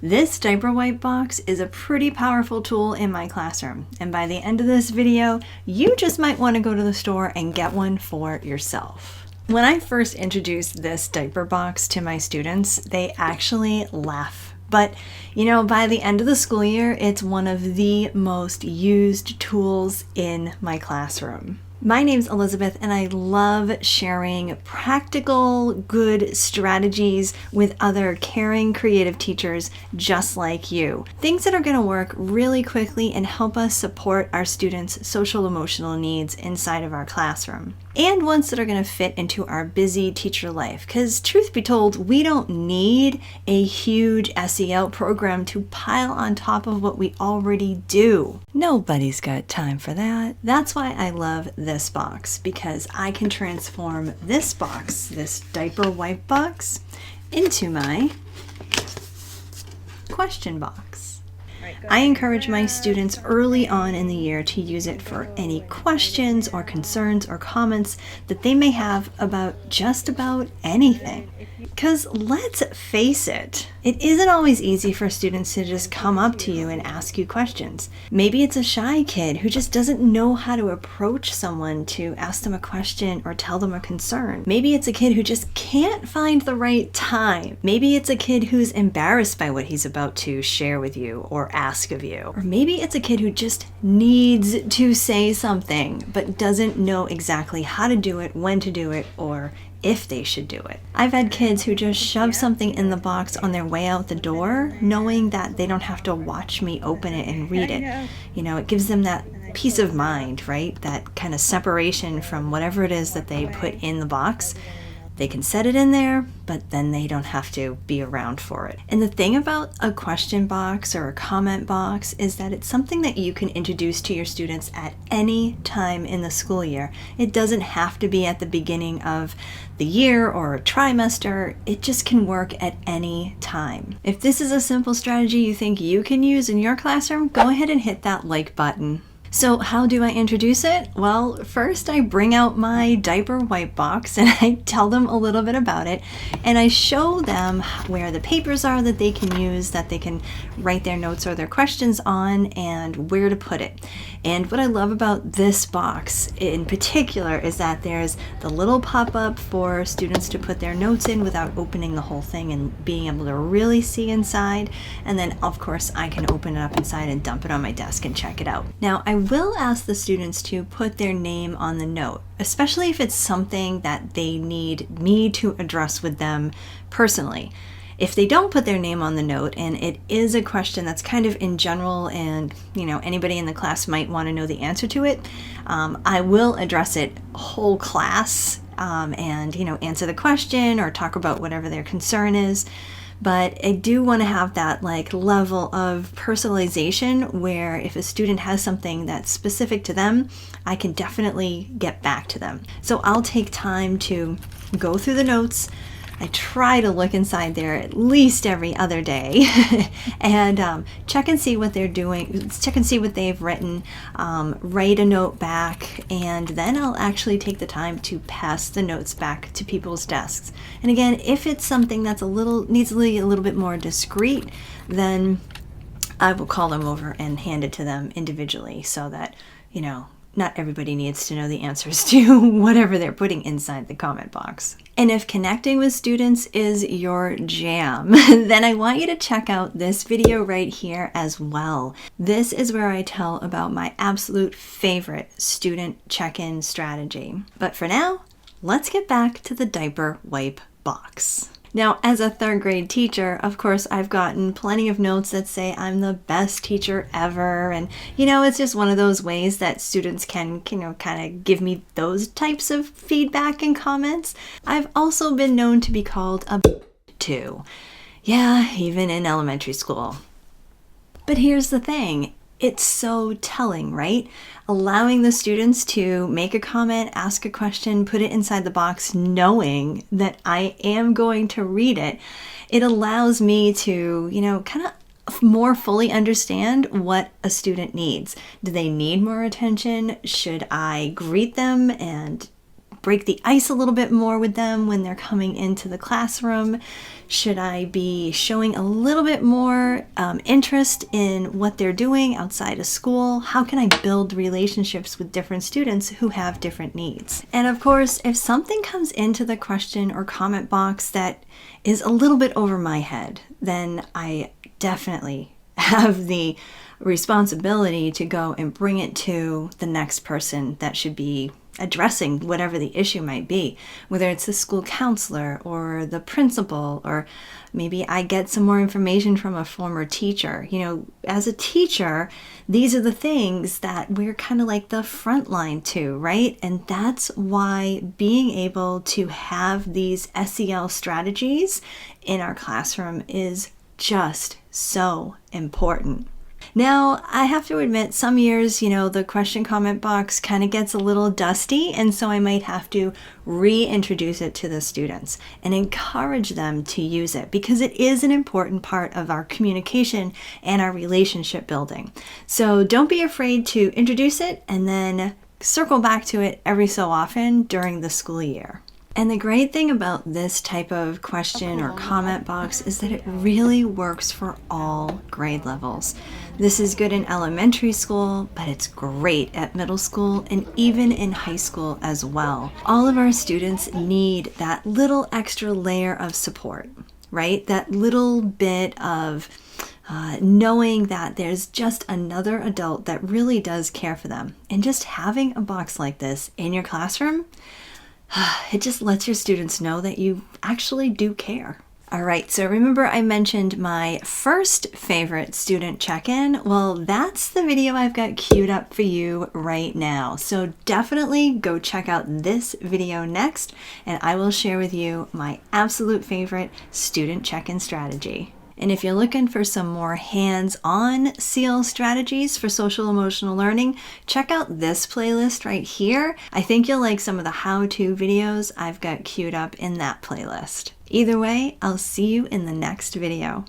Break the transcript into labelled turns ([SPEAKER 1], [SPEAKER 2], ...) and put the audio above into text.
[SPEAKER 1] This diaper wipe box is a pretty powerful tool in my classroom, and by the end of this video, you just might want to go to the store and get one for yourself. When I first introduced this diaper box to my students, they actually laugh. But, by the end of the school year, it's one of the most used tools in my classroom. My name's Elizabeth, and I love sharing practical, good strategies with other caring, creative teachers just like you. Things that are going to work really quickly and help us support our students' social emotional needs inside of our classroom. And ones that are going to fit into our busy teacher life. Because truth be told, we don't need a huge SEL program to pile on top of what we already do. Nobody's got time for that. That's why I love this box, because I can transform this box, this diaper wipe box, into my question box. I encourage my students early on in the year to use it for any questions or concerns or comments that they may have about just about anything. Because let's face it, it isn't always easy for students to just come up to you and ask you questions. Maybe it's a shy kid who just doesn't know how to approach someone to ask them a question or tell them a concern. Maybe it's a kid who just can't find the right time. Maybe it's a kid who's embarrassed by what he's about to share with you or ask of you. Or maybe it's a kid who just needs to say something but doesn't know exactly how to do it, when to do it, or if they should do it. I've had kids who just shove something in the box on their way out the door, knowing that they don't have to watch me open it and read it. It gives them that peace of mind, right? That kind of separation from whatever it is that they put in the box. They can set it in there, but then they don't have to be around for it. And the thing about a question box or a comment box is that it's something that you can introduce to your students at any time in the school year. It doesn't have to be at the beginning of the year or a trimester. It just can work at any time. If this is a simple strategy you think you can use in your classroom, go ahead and hit that like button. So how do I introduce it? Well, first I bring out my diaper wipe box and I tell them a little bit about it, and I show them where the papers are that they can use, that they can write their notes or their questions on, and where to put it. And what I love about this box in particular is that there's the little pop-up for students to put their notes in without opening the whole thing and being able to really see inside. And then of course I can open it up inside and dump it on my desk and check it out. Now I will ask the students to put their name on the note, especially if it's something that they need me to address with them personally. If they don't put their name on the note and it is a question that's kind of in general and anybody in the class might want to know the answer to it, I will address it whole class and answer the question or talk about whatever their concern is. But I do want to have that level of personalization where if a student has something that's specific to them, I can definitely get back to them. So I'll take time to go through the notes. I try to look inside there at least every other day and check and see what they're doing, check and see what they've written, write a note back, and then I'll actually take the time to pass the notes back to people's desks. And again, if it's something that's needs to be a little bit more discreet, then I will call them over and hand it to them individually so that, not everybody needs to know the answers to whatever they're putting inside the comment box. And if connecting with students is your jam, then I want you to check out this video right here as well. This is where I tell about my absolute favorite student check-in strategy. But for now, let's get back to the diaper wipe box. Now, as a third grade teacher, of course, I've gotten plenty of notes that say I'm the best teacher ever. And, it's just one of those ways that students can, kind of give me those types of feedback and comments. I've also been known to be called a too. Yeah, even in elementary school. But here's the thing. It's so telling, right? Allowing the students to make a comment, ask a question, put it inside the box, knowing that I am going to read it. It allows me to, kind of more fully understand what a student needs. Do they need more attention? Should I greet them and break the ice a little bit more with them when they're coming into the classroom? Should I be showing a little bit more interest in what they're doing outside of school? How can I build relationships with different students who have different needs? And of course, if something comes into the question or comment box that is a little bit over my head, then I definitely have the responsibility to go and bring it to the next person that should be addressing whatever the issue might be, whether it's the school counselor or the principal, or maybe I get some more information from a former teacher. You know, as a teacher, these are the things that we're kind of like the front line to, right? And that's why being able to have these SEL strategies in our classroom is just so important. Now, I have to admit, some years, the question comment box kind of gets a little dusty, and so I might have to reintroduce it to the students and encourage them to use it because it is an important part of our communication and our relationship building. So don't be afraid to introduce it and then circle back to it every so often during the school year. And the great thing about this type of question or comment box is that it really works for all grade levels. This is good in elementary school, but it's great at middle school and even in high school as well. All of our students need that little extra layer of support, right? That little bit of knowing that there's just another adult that really does care for them. And just having a box like this in your classroom, it just lets your students know that you actually do care. All right, so remember I mentioned my first favorite student check-in? Well, that's the video I've got queued up for you right now. So definitely go check out this video next, and I will share with you my absolute favorite student check-in strategy. And if you're looking for some more hands-on SEAL strategies for social emotional learning, check out this playlist right here. I think you'll like some of the how-to videos I've got queued up in that playlist. Either way, I'll see you in the next video.